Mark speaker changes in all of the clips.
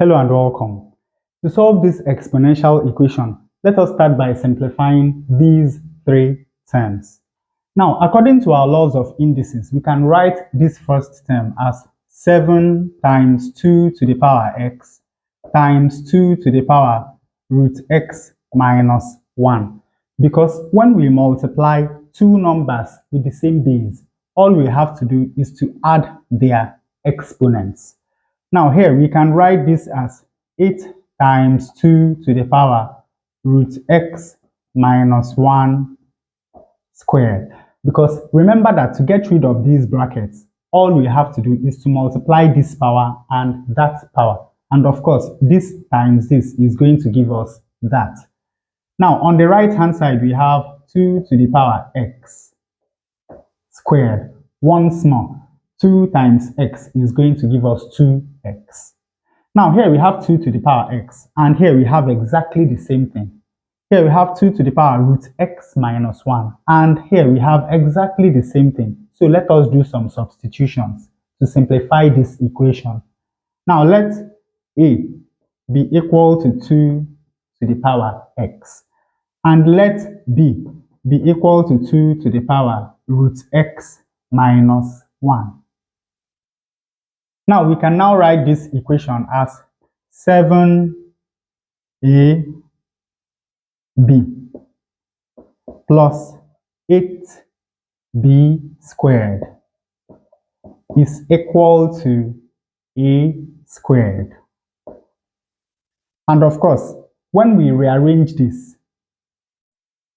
Speaker 1: Hello and welcome. To solve this exponential equation, let us start by simplifying these three terms. Now, according to our laws of indices, we can write this first term as 7 times 2 to the power x times 2 to the power root x minus 1. Because when we multiply two numbers with the same base, all we have to do is to add their exponents. Now here we can write this as 8 times 2 to the power root x minus 1 squared. Because remember that to get rid of these brackets, all we have to do is to multiply this power and that power. And of course, this times this is going to give us that. Now on the right hand side, we have 2 to the power x squared. Once more, 2 times x is going to give us 2x. Now here we have 2 to the power x, and here we have exactly the same thing. Here we have 2 to the power root x minus 1, and here we have exactly the same thing. So let us do some substitutions to simplify this equation. Now let a be equal to 2 to the power x, and let b be equal to 2 to the power root x minus 1. Now we can now write this equation as 7ab plus 8b squared is equal to a squared. And of course, when we rearrange this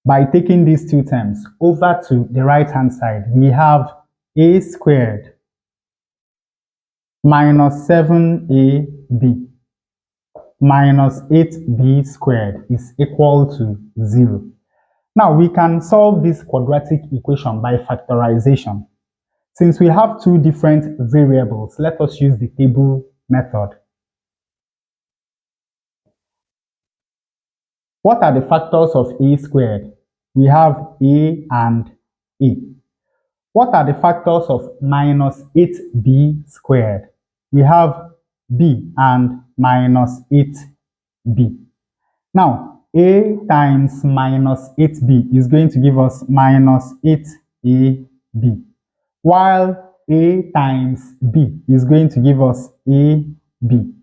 Speaker 1: by taking these two terms over to the right hand side, we have a squared minus 7ab minus 8b squared is equal to 0. Now we can solve this quadratic equation by factorization. Since we have two different variables, let us use the table method. What are the factors of a squared? We have a and a. What are the factors of minus 8b squared? We have b and minus 8b. Now, a times minus 8b is going to give us minus 8ab, while a times b is going to give us ab.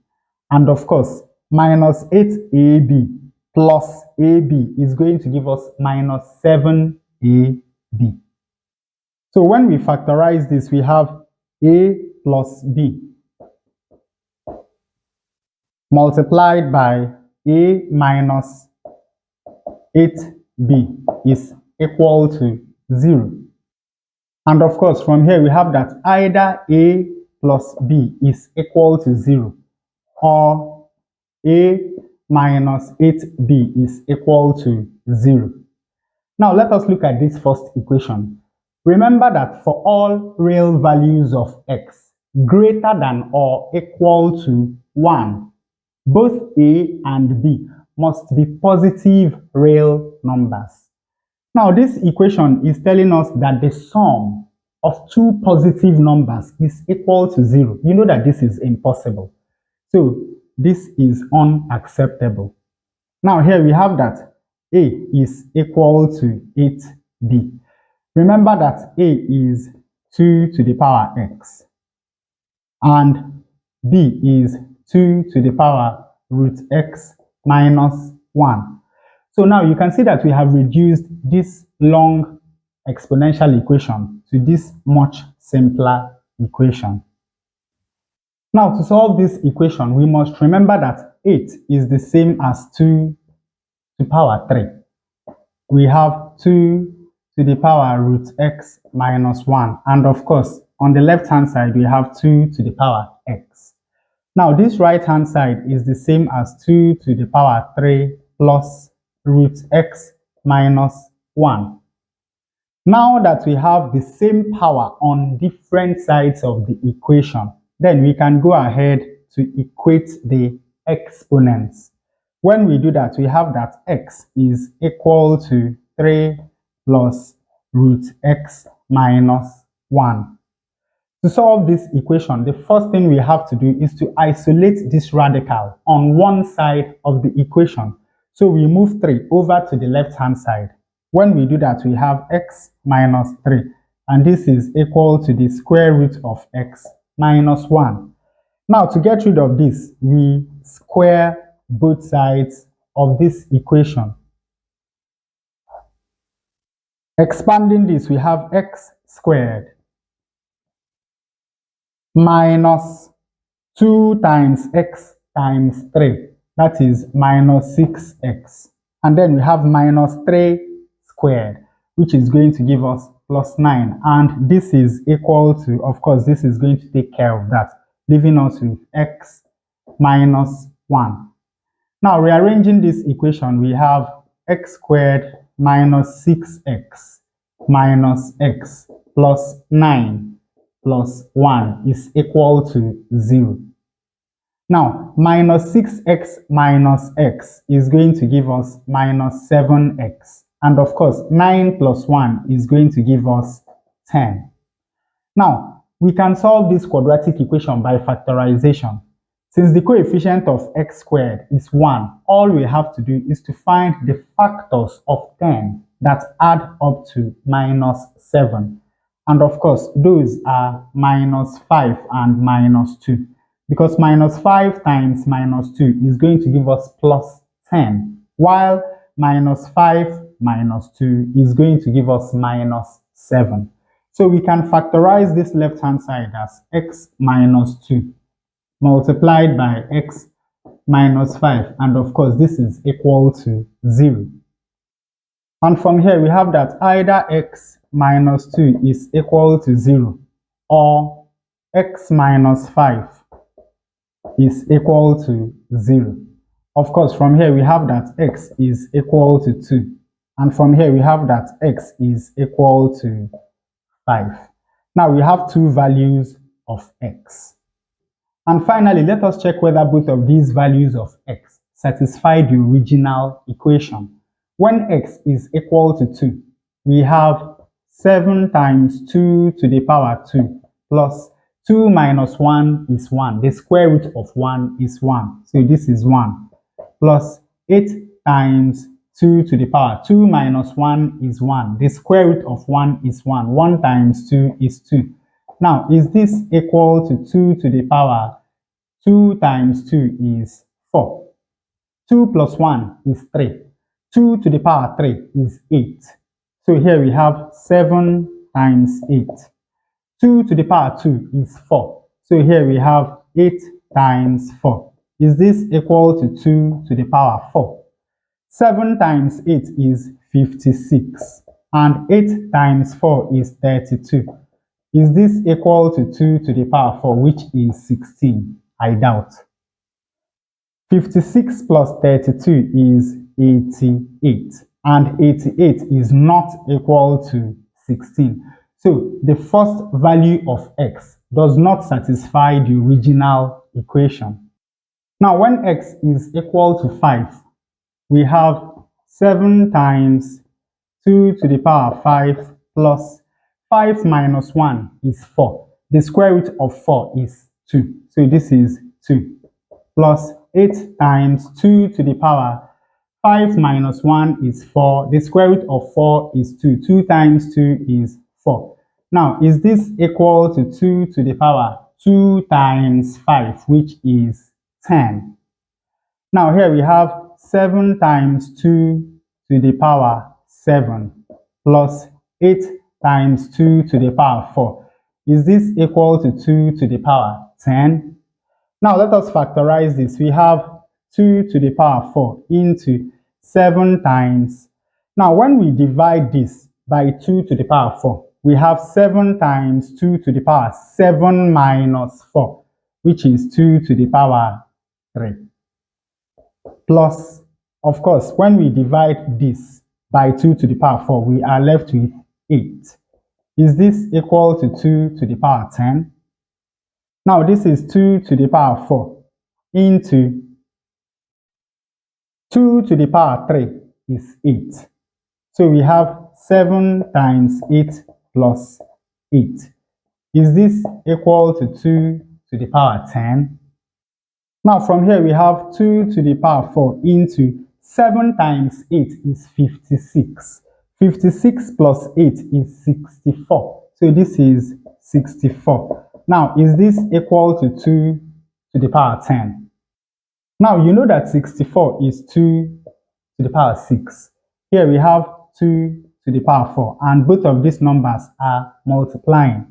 Speaker 1: And of course, minus 8ab plus ab is going to give us minus 7ab. So when we factorize this, we have a plus b multiplied by a minus 8b is equal to 0. And of course, from here we have that either a plus b is equal to 0 or a minus 8b is equal to 0. Now let us look at this first equation. Remember that for all real values of x greater than or equal to 1, both a and b must be positive real numbers. Now this equation is telling us that the sum of two positive numbers is equal to 0. You know that this is impossible. So this is unacceptable. Now here we have that a is equal to 8b. Remember that a is 2 to the power x and b is 2 to the power root x minus 1. So now you can see that we have reduced this long exponential equation to this much simpler equation. Now to solve this equation, we must remember that 8 is the same as 2 to the power 3. We have 2 to the power root x minus 1, and of course on the left hand side we have 2 to the power x. Now this right hand side is the same as 2 to the power 3 plus root x minus 1. Now that we have the same power on different sides of the equation, then we can go ahead to equate the exponents. When we do that, we have that x is equal to 3 plus root x minus 1. To solve this equation, the first thing we have to do is to isolate this radical on one side of the equation. So we move 3 over to the left-hand side. When we do that, we have x minus 3, and this is equal to the square root of x minus 1. Now, to get rid of this, we square both sides of this equation. Expanding this, we have x squared minus 2 times x times 3, that is minus 6x. And then we have minus 3 squared, which is going to give us plus 9. And this is equal to, of course, this is going to take care of that, leaving us with x minus 1. Now, rearranging this equation, we have x squared minus 6x minus x plus 9 plus 1 is equal to 0. Now, minus 6x minus x is going to give us minus 7x. And of course, 9 plus 1 is going to give us 10. Now, we can solve this quadratic equation by factorization. Since the coefficient of x squared is 1, all we have to do is to find the factors of 10 that add up to minus 7. And of course, those are minus 5 and minus 2. Because minus 5 times minus 2 is going to give us plus 10, while minus 5 minus 2 is going to give us minus 7. So we can factorize this left-hand side as x minus 2 multiplied by x minus 5, and of course this is equal to 0. And from here we have that either x minus 2 is equal to 0 or x minus 5 is equal to 0. Of course, from here we have that x is equal to 2, and from here we have that x is equal to 5. Now we have two values of x. And finally, let us check whether both of these values of x satisfy the original equation. When x is equal to 2, we have 7 times 2 to the power 2 plus 2 minus 1 is 1. The square root of 1 is 1. So this is 1. Plus 8 times 2 to the power 2 minus 1 is 1. The square root of 1 is 1. 1 times 2 is 2. Now, is this equal to 2 to the power 2 times 2 is 4. 2 plus 1 is 3. 2 to the power 3 is 8. So here we have 7 times 8. 2 to the power 2 is 4. So here we have 8 times 4. Is this equal to 2 to the power 4? 7 times 8 is 56. And 8 times 4 is 32. Is this equal to 2 to the power 4, which is 16? I doubt. 56 plus 32 is 88. And 88 is not equal to 16. So the first value of x does not satisfy the original equation. Now, when x is equal to 5, we have 7 times 2 to the power 5 plus 5 minus 1 is 4. The square root of 4 is 2. So this is 2. Plus 8 times 2 to the power 5 minus 1 is 4. The square root of 4 is 2. 2 times 2 is 4. Now, is this equal to 2 to the power 2 times 5, which is 10? Now, here we have 7 times 2 to the power 7 plus 8 times 2 to the power 4. Is this equal to 2 to the power 10? Now, let us factorize this. We have 2 to the power 4 into 7 times. Now, when we divide this by 2 to the power 4, we have 7 times 2 to the power 7 minus 4, which is 2 to the power 3. Plus, of course, when we divide this by 2 to the power 4, we are left with 8. Is this equal to 2 to the power 10? Now, this is 2 to the power 4 into 2 to the power 3 is 8. So we have 7 times 8 plus 8. Is this equal to 2 to the power 10? Now from here we have 2 to the power 4 into 7 times 8 is 56. 56 plus 8 is 64. So this is 64. Now is this equal to 2 to the power 10? Now you know that 64 is 2 to the power 6. Here we have 2 to the power 4 and both of these numbers are multiplying.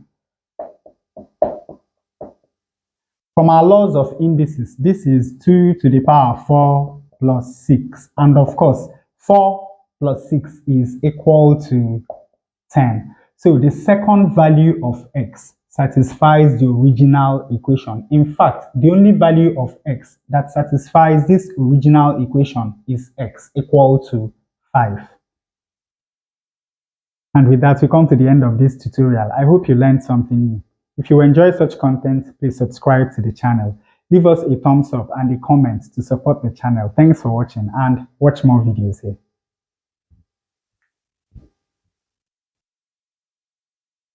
Speaker 1: From our laws of indices, this is 2 to the power 4 plus 6. And of course, 4 plus 6 is equal to 10. So the second value of x satisfies the original equation. In fact, the only value of x that satisfies this original equation is x equal to 5. And with that, we come to the end of this tutorial. I hope you learned something new. If you enjoy such content, please subscribe to the channel. Leave us a thumbs up and a comment to support the channel. Thanks for watching and watch more videos here.